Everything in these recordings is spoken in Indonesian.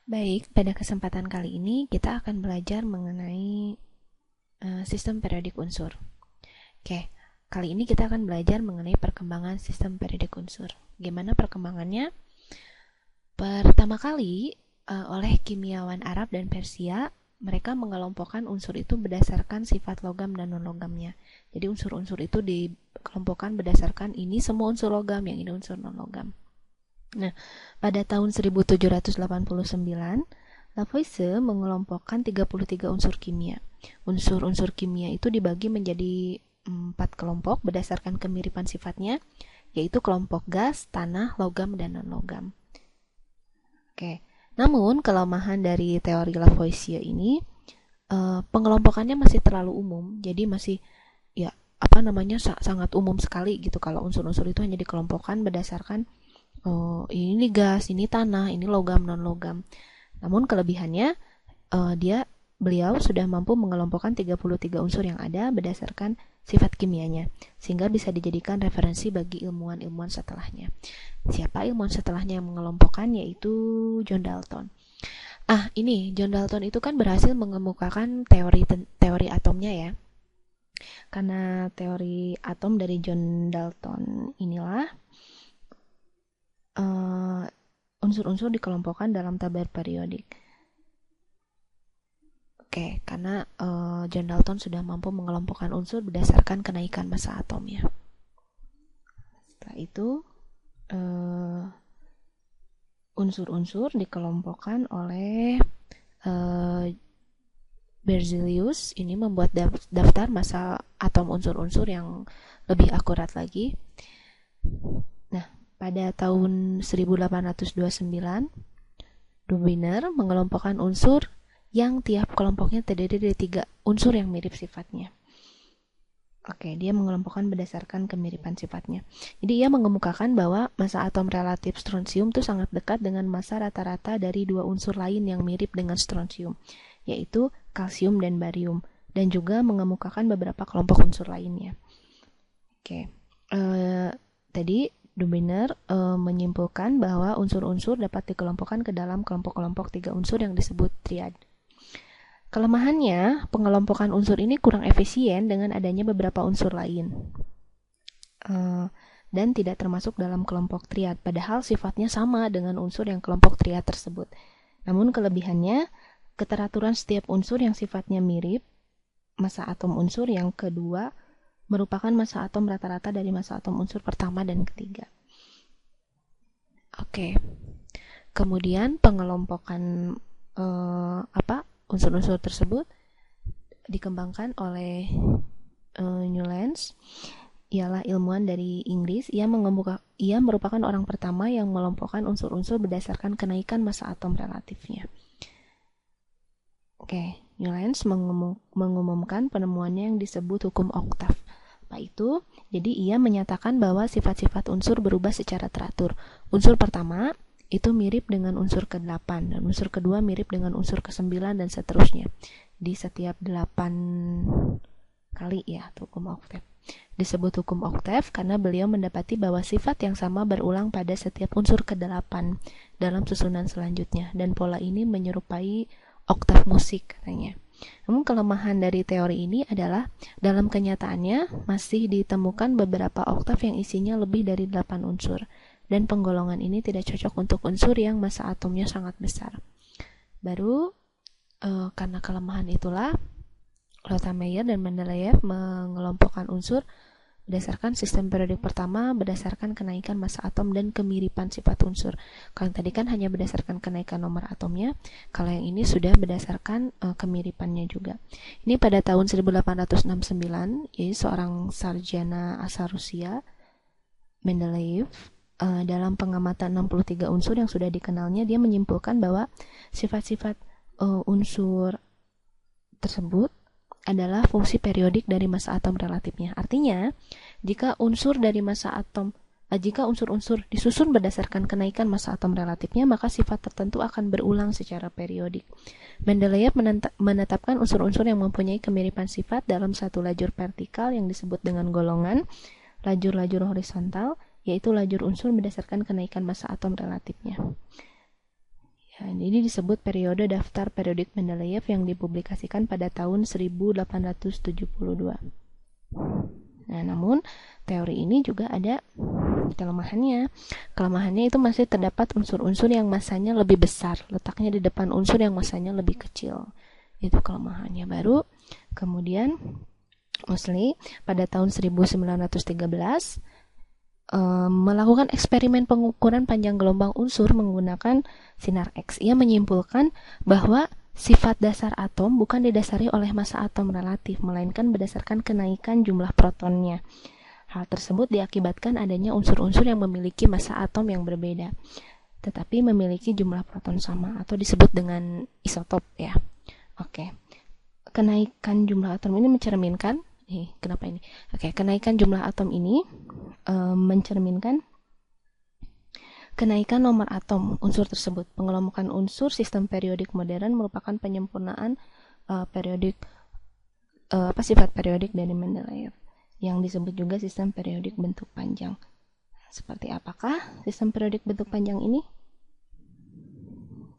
Baik, pada kesempatan kali ini kita akan belajar mengenai sistem periodik unsur. Oke, kali ini kita akan belajar mengenai perkembangan sistem periodik unsur. Gimana perkembangannya? Pertama kali oleh kimiawan Arab dan Persia, mereka mengelompokkan unsur itu berdasarkan sifat logam dan non-logamnya. Jadi unsur-unsur itu dikelompokkan berdasarkan ini semua unsur logam, yang ini unsur non-logam. Nah, pada tahun 1789, Lavoisier mengelompokkan 33 unsur kimia. Unsur-unsur kimia itu dibagi menjadi 4 kelompok berdasarkan kemiripan sifatnya, yaitu kelompok gas, tanah, logam, dan non-logam. Oke, namun kelemahan dari teori Lavoisier ini pengelompokannya masih terlalu umum, jadi masih sangat umum sekali gitu kalau unsur-unsur itu hanya dikelompokkan berdasarkan ini gas, ini tanah, ini logam, non-logam. Namun kelebihannya beliau sudah mampu mengelompokkan 33 unsur yang ada berdasarkan sifat kimianya, sehingga bisa dijadikan referensi bagi ilmuwan-ilmuwan setelahnya. Siapa ilmuwan setelahnya yang mengelompokkan? Yaitu John Dalton. Ini John Dalton itu kan berhasil mengemukakan teori atomnya ya. Karena teori atom dari John Dalton inilah unsur-unsur dikelompokkan dalam tabel periodik. Oke, karena John Dalton sudah mampu mengelompokkan unsur berdasarkan kenaikan massa atomnya. Setelah itu, unsur-unsur dikelompokkan oleh Berzelius. Ini membuat daftar massa atom unsur-unsur yang lebih akurat lagi. Nah, pada tahun 1829, Dubiner mengelompokkan unsur yang tiap kelompoknya terdiri dari 3 unsur yang mirip sifatnya. Oke, dia mengelompokkan berdasarkan kemiripan sifatnya. Jadi ia mengemukakan bahwa massa atom relatif strontium itu sangat dekat dengan massa rata-rata dari 2 unsur lain yang mirip dengan strontium, yaitu kalsium dan barium, dan juga mengemukakan beberapa kelompok unsur lainnya. Oke, tadi Dubiner menyimpulkan bahwa unsur-unsur dapat dikelompokkan ke dalam kelompok-kelompok 3 unsur yang disebut triad. Kelemahannya, pengelompokan unsur ini kurang efisien dengan adanya beberapa unsur lain dan tidak termasuk dalam kelompok triad, padahal sifatnya sama dengan unsur yang kelompok triad tersebut. Namun kelebihannya, keteraturan setiap unsur yang sifatnya mirip massa atom unsur yang kedua merupakan massa atom rata-rata dari massa atom unsur pertama dan ketiga. Oke, kemudian pengelompokan unsur-unsur tersebut dikembangkan oleh Newlands. Ialah ilmuwan dari Inggris. Ia merupakan orang pertama yang mengelompokkan unsur-unsur berdasarkan kenaikan massa atom relatifnya. Oke, Newlands mengumumkan penemuannya yang disebut hukum oktav. Apa itu? Jadi ia menyatakan bahwa sifat-sifat unsur berubah secara teratur. Unsur pertama itu mirip dengan unsur ke-8, dan unsur kedua mirip dengan unsur ke-9, dan seterusnya. Di setiap 8 kali ya, hukum oktav. Disebut hukum oktav karena beliau mendapati bahwa sifat yang sama berulang pada setiap unsur ke-8 dalam susunan selanjutnya, dan pola ini menyerupai oktav musik katanya. Namun kelemahan dari teori ini adalah dalam kenyataannya masih ditemukan beberapa oktav yang isinya lebih dari 8 unsur, dan penggolongan ini tidak cocok untuk unsur yang massa atomnya sangat besar. Baru karena kelemahan itulah Rothameyer dan Mendeleev mengelompokkan unsur berdasarkan sistem periodik pertama berdasarkan kenaikan massa atom dan kemiripan sifat unsur. Kalau yang tadi kan hanya berdasarkan kenaikan nomor atomnya, kalau yang ini sudah berdasarkan kemiripannya juga. Ini pada tahun 1869, yaitu seorang sarjana asal Rusia, Mendeleev, dalam pengamatan 63 unsur yang sudah dikenalnya, dia menyimpulkan bahwa sifat-sifat unsur tersebut adalah fungsi periodik dari massa atom relatifnya. Artinya, jika unsur-unsur disusun berdasarkan kenaikan massa atom relatifnya, maka sifat tertentu akan berulang secara periodik. Mendeleev menetapkan unsur-unsur yang mempunyai kemiripan sifat dalam satu lajur vertikal yang disebut dengan golongan, lajur-lajur horizontal, yaitu lajur unsur berdasarkan kenaikan massa atom relatifnya. Ya, ini disebut periode daftar periodik Mendeleev yang dipublikasikan pada tahun 1872. Nah, namun teori ini juga ada kelemahannya. Kelemahannya itu masih terdapat unsur-unsur yang masanya lebih besar, letaknya di depan unsur yang masanya lebih kecil. Itu kelemahannya. Baru kemudian Moseley pada tahun 1913 melakukan eksperimen pengukuran panjang gelombang unsur menggunakan sinar X. Ia menyimpulkan bahwa sifat dasar atom bukan didasari oleh massa atom relatif, melainkan berdasarkan kenaikan jumlah protonnya. Hal tersebut diakibatkan adanya unsur-unsur yang memiliki massa atom yang berbeda, tetapi memiliki jumlah proton sama, atau disebut dengan isotop ya. Oke. Kenaikan jumlah atom ini mencerminkan kenapa ini? Kenaikan jumlah atom ini mencerminkan kenaikan nomor atom unsur tersebut. Pengelompokan unsur sistem periodik modern merupakan penyempurnaan sifat periodik dari Mendeleev yang disebut juga sistem periodik bentuk panjang. Seperti apakah sistem periodik bentuk panjang ini?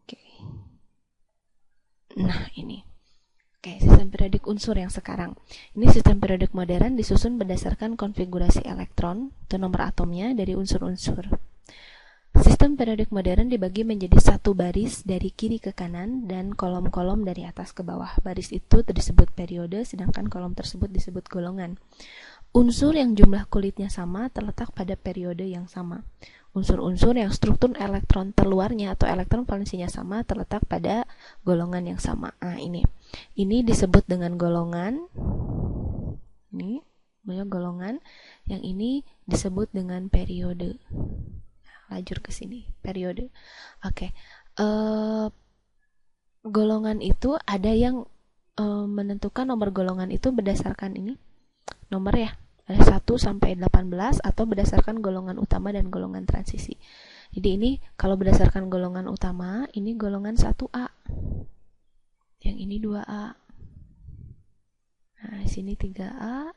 Oke. Nah, ini. Sistem periodik unsur yang sekarang. Ini sistem periodik modern disusun berdasarkan konfigurasi elektron atau nomor atomnya dari unsur-unsur. Sistem periodik modern dibagi menjadi satu baris dari kiri ke kanan dan kolom-kolom dari atas ke bawah. Baris itu disebut periode, sedangkan kolom tersebut disebut golongan. Unsur yang jumlah kulitnya sama terletak pada periode yang sama. Unsur-unsur yang struktur elektron terluarnya atau elektron valensinya sama terletak pada golongan yang sama. Nah, ini disebut dengan golongan. Ini banyak golongan. Yang ini disebut dengan periode. Lajur ke sini, periode. Oke. Golongan itu ada yang menentukan nomor golongan itu berdasarkan ini nomor ya. Ada 1 sampai 18 atau berdasarkan golongan utama dan golongan transisi. Jadi ini kalau berdasarkan golongan utama, ini golongan 1A. Yang ini 2A. Nah, di sini 3A.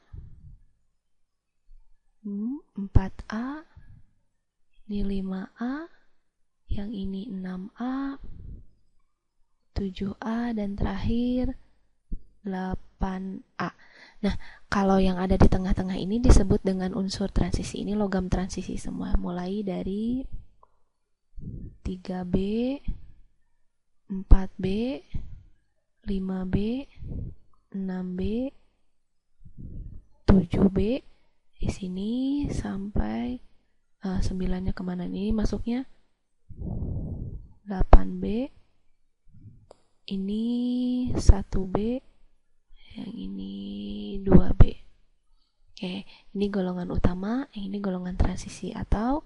4A. Ini 5A. Yang ini 6A. 7A dan terakhir 8A. Nah, kalau yang ada di tengah-tengah ini disebut dengan unsur transisi. Ini logam transisi semua, mulai dari 3B, 4B, 5B, 6B, 7B, di sini sampai 9-nya kemana nih masuknya? 8B, ini 1B, yang ini 2B. Oke, ini golongan utama, yang ini golongan transisi, atau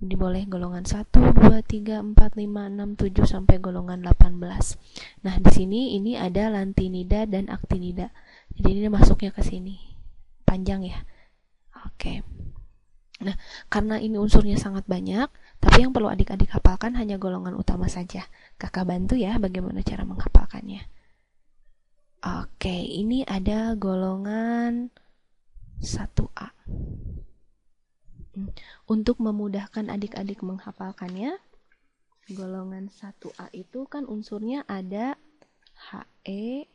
diboleh golongan 1, 2, 3, 4, 5, 6, 7 sampai golongan 18. Nah, di sini ini ada lantinida dan aktinida. Jadi ini masuknya ke sini. Panjang ya. Oke. Nah, karena ini unsurnya sangat banyak, tapi yang perlu adik-adik hafalkan hanya golongan utama saja. Kakak bantu ya bagaimana cara menghafalkannya. Oke, ini ada golongan 1A. Untuk memudahkan adik-adik menghafalkannya, golongan 1A itu kan unsurnya ada He,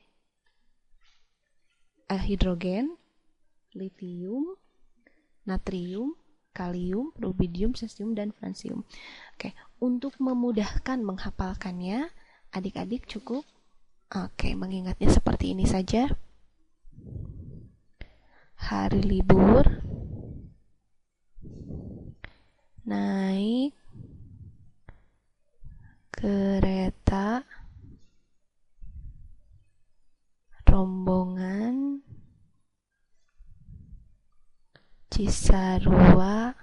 hidrogen, litium, natrium, kalium, rubidium, cesium, dan francium. Oke, untuk memudahkan menghafalkannya, adik-adik cukup mengingatnya seperti ini saja. Hari libur, naik kereta rombongan Cisarua,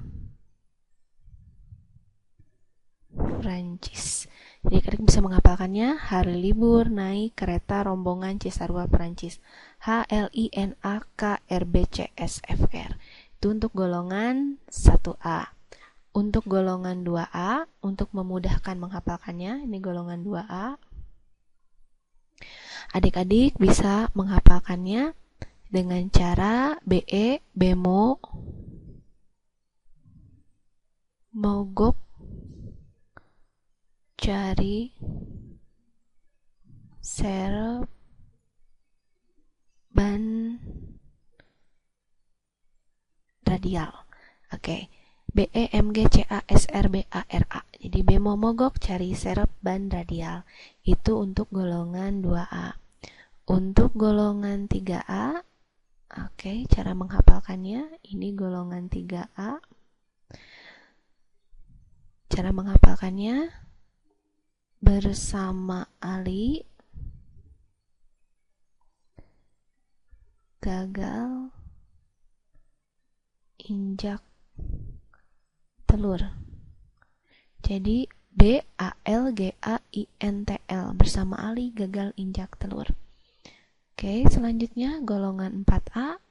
Prancis. Jadi kalian bisa menghafalkannya, hari libur naik kereta rombongan Cisarua, Prancis. HLINAKRBCSFR. Itu untuk golongan 1A. Untuk golongan 2A, untuk memudahkan menghafalkannya, ini golongan 2A. Adik-adik bisa menghafalkannya dengan cara BE, BEMO, mogok, cari, serep ban radial. Oke. B E M G C A S R B A R A. Jadi bemo mogok cari serep ban radial. Itu untuk golongan 2A. Untuk golongan 3A, oke, cara menghafalkannya ini golongan 3A. Cara menghafalkannya bersama Ali gagal injak telur. Jadi B A L G A I N T L, bersama Ali gagal injak telur. Oke, selanjutnya golongan 4A